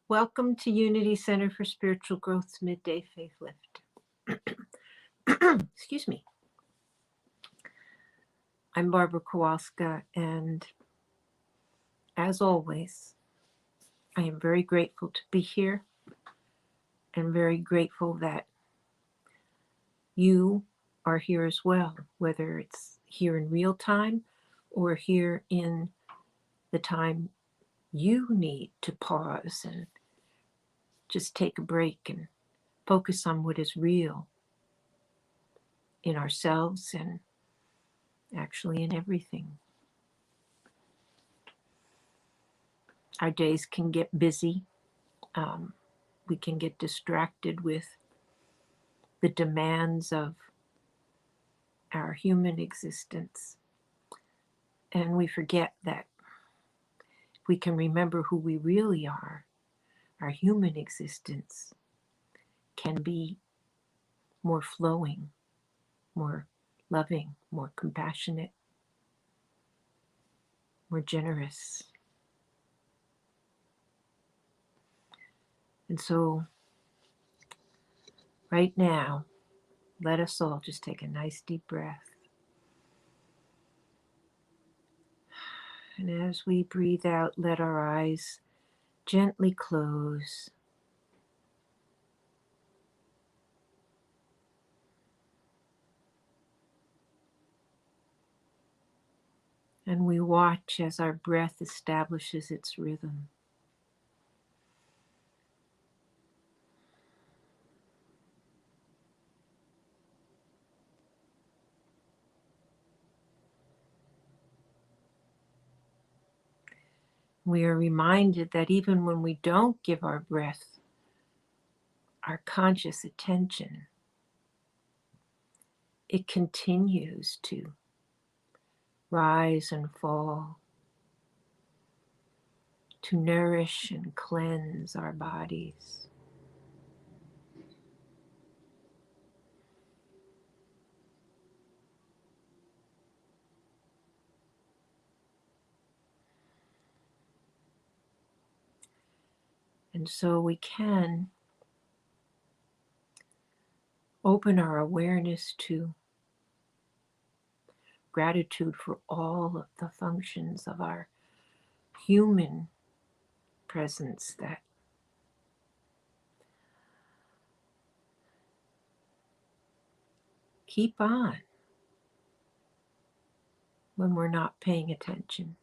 Welcome to Unity Center for Spiritual Growth's Midday Faith Lift. Excuse me. I'm Barbara Kowalska, and as always, I am very grateful to be here and very grateful that you are here as well, whether it's here in real time or here in the time you need to pause and just take a break and focus on what is real in ourselves and actually in everything. Our days can get busy. We can get distracted with the demands of our human existence. And we forget that if we can remember who we really are, our human existence can be more flowing, more loving, more compassionate, more generous. And so, right now, let us all just take a nice deep breath. And as we breathe out, let our eyes gently close. And we watch as our breath establishes its rhythm. We are reminded that even when we don't give our breath our conscious attention, it continues to rise and fall, to nourish and cleanse our bodies. And so we can open our awareness to gratitude for all of the functions of our human presence that keep on when we're not paying attention.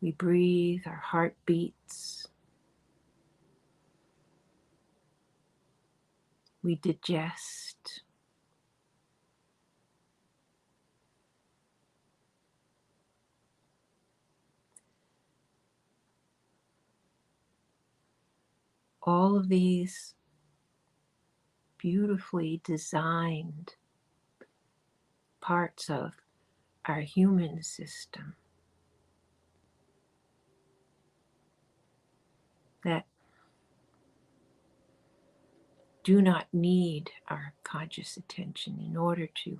We breathe, our heart beats, we digest. All of these beautifully designed parts of our human system that do not need our conscious attention in order to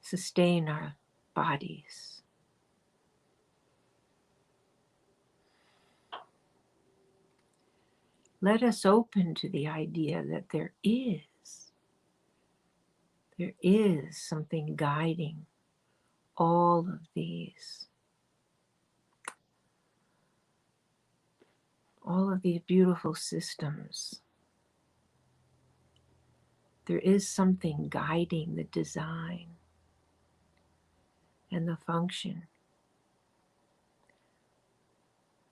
sustain our bodies. Let us open to the idea that there is something guiding all of these beautiful systems. There is something guiding the design and the function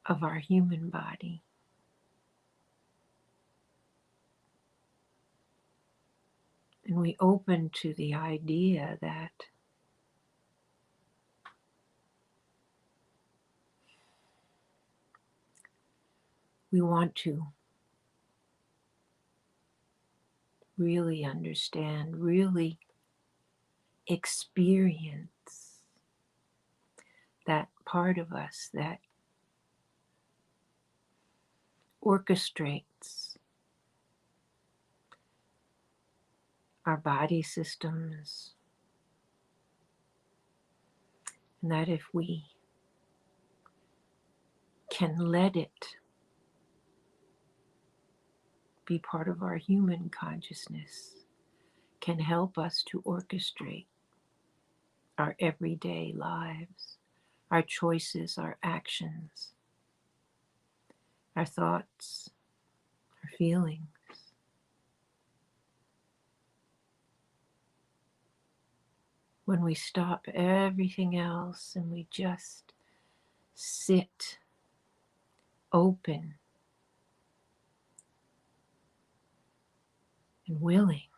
of our human body. And we open to the idea that we want to really understand, really experience that part of us that orchestrates our body systems, and that if we can let it be part of our human consciousness, can help us to orchestrate our everyday lives, our choices, our actions, our thoughts, our feelings. When we stop everything else and we just sit open and willing,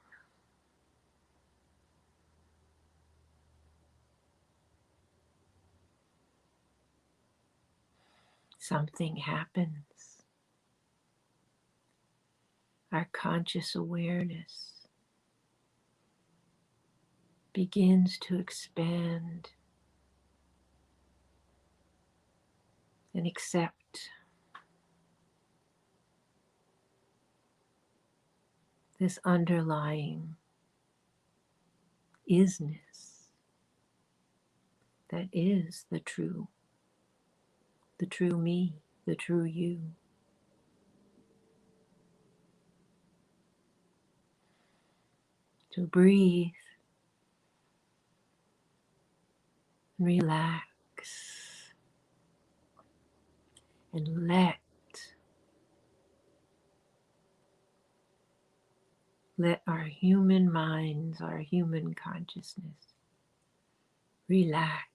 something happens. Our conscious awareness begins to expand and accept this underlying isness that is the true me, the true you. To breathe and relax and let our human minds, our human consciousness relax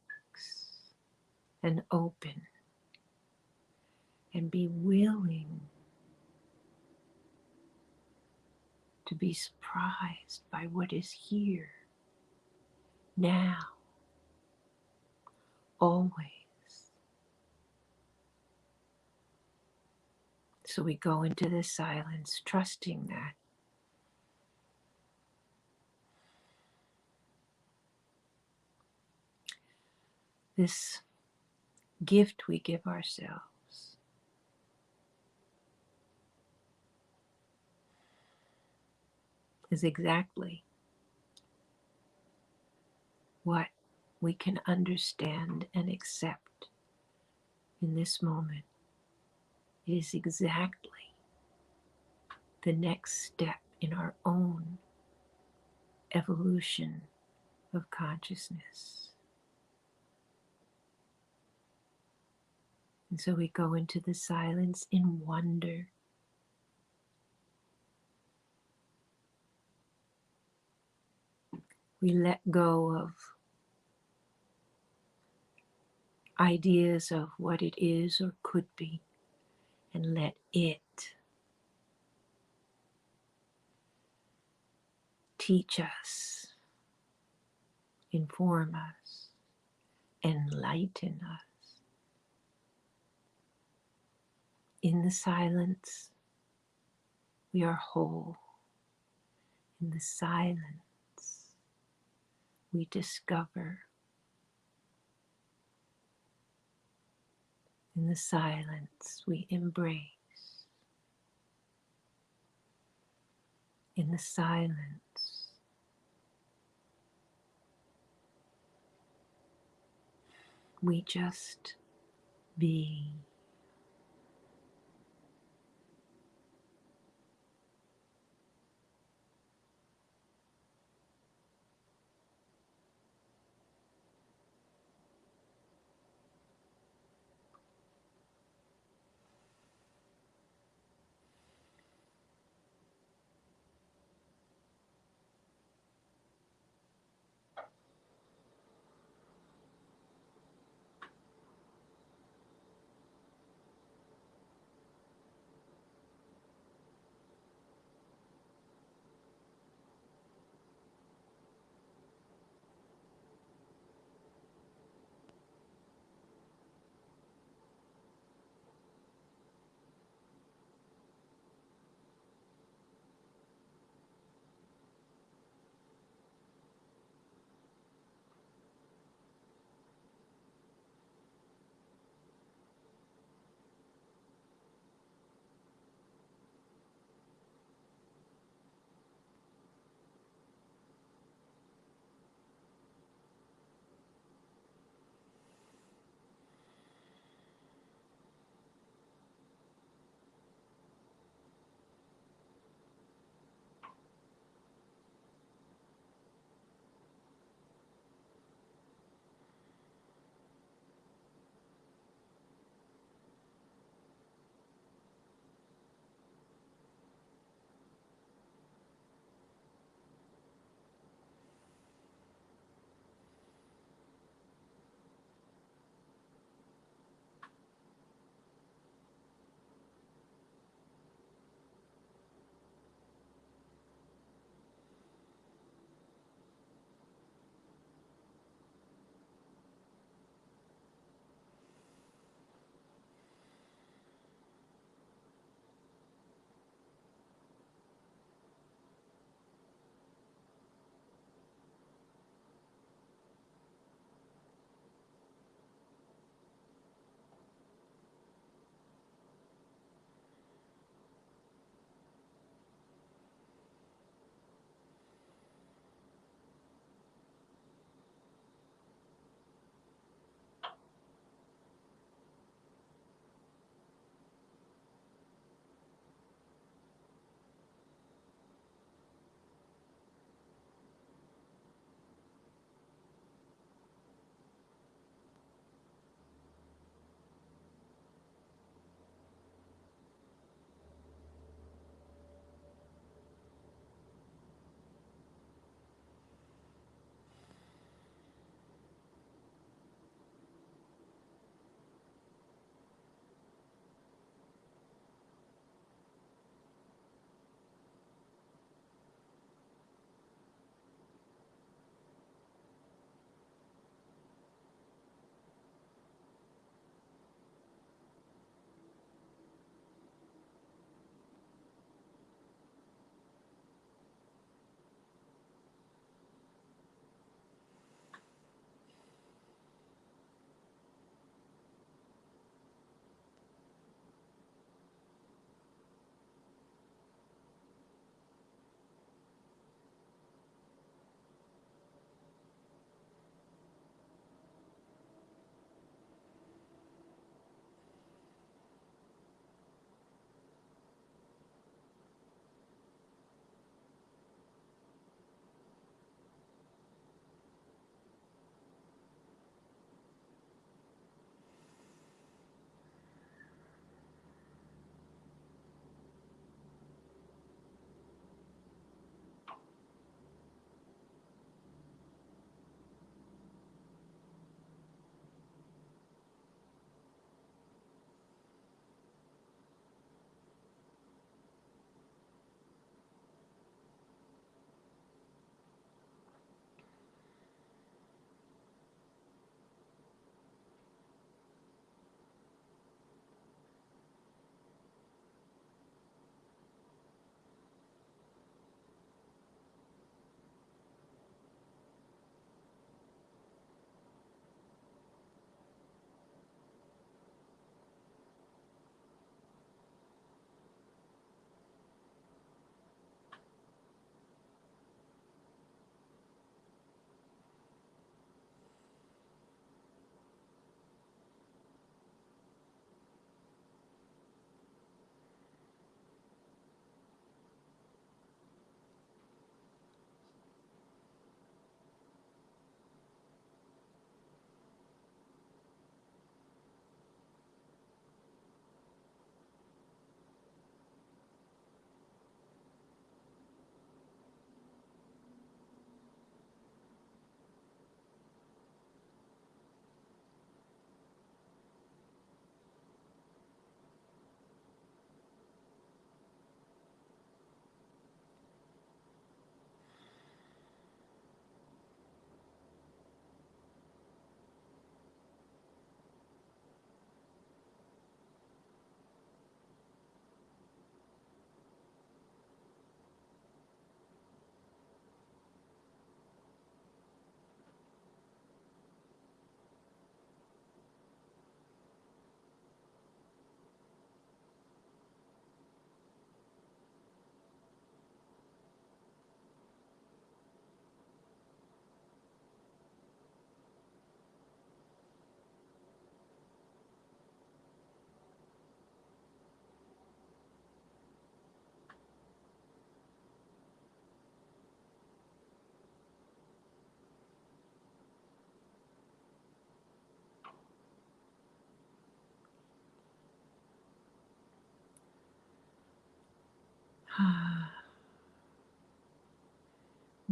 and open and be willing to be surprised by what is here, now, always. So we go into the silence, trusting that this gift we give ourselves is exactly what we can understand and accept in this moment. It is exactly the next step in our own evolution of consciousness. And so we go into the silence in wonder. We let go of ideas of what it is or could be and let it teach us, inform us, enlighten us. In the silence, we are whole. In the silence, we discover. In the silence, we embrace. In the silence, we just be.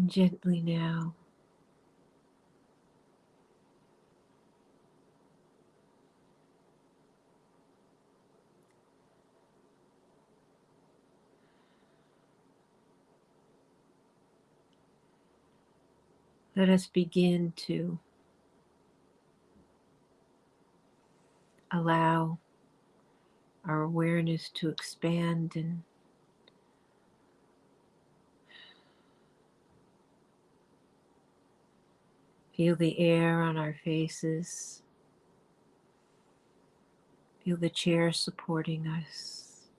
Gently now, let us begin to allow our awareness to expand and feel the air on our faces, feel the chair supporting us.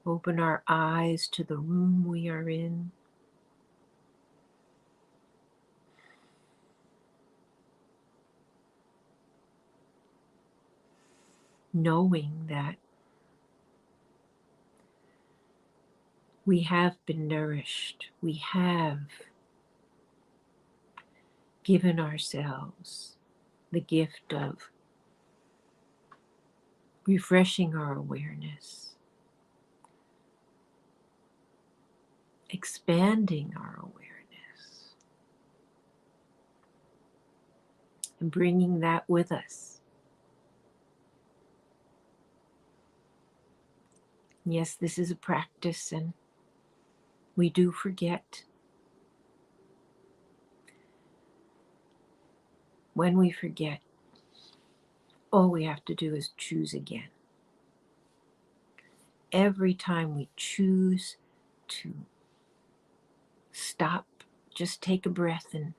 Open our eyes to the room we are in. Knowing that we have been nourished, we have given ourselves the gift of refreshing our awareness, expanding our awareness, and bringing that with us. Yes, this is a practice, and we do forget. When we forget, all we have to do is choose again. Every time we choose to stop, just take a breath and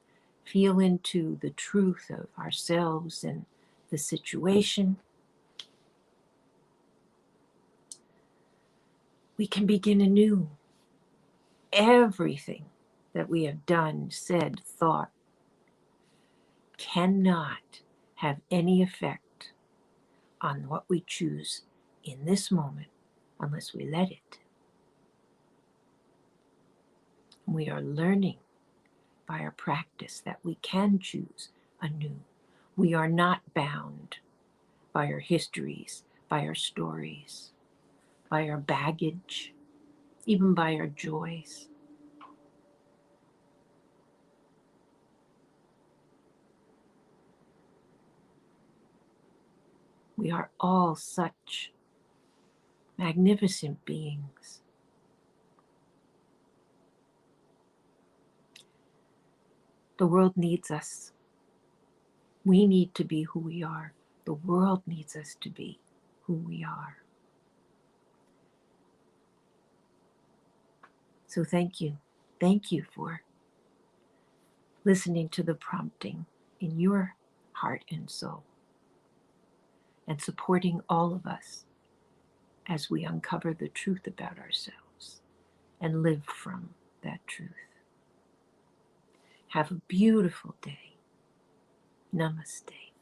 feel into the truth of ourselves and the situation, we can begin anew. Everything that we have done, said, thought cannot have any effect on what we choose in this moment unless we let it. We are learning by our practice that we can choose anew. We are not bound by our histories, by our stories, by our baggage, even by our joys. We are all such magnificent beings. The world needs us. We need to be who we are. The world needs us to be who we are. So thank you. Thank you for listening to the prompting in your heart and soul and supporting all of us as we uncover the truth about ourselves and live from that truth. Have a beautiful day. Namaste.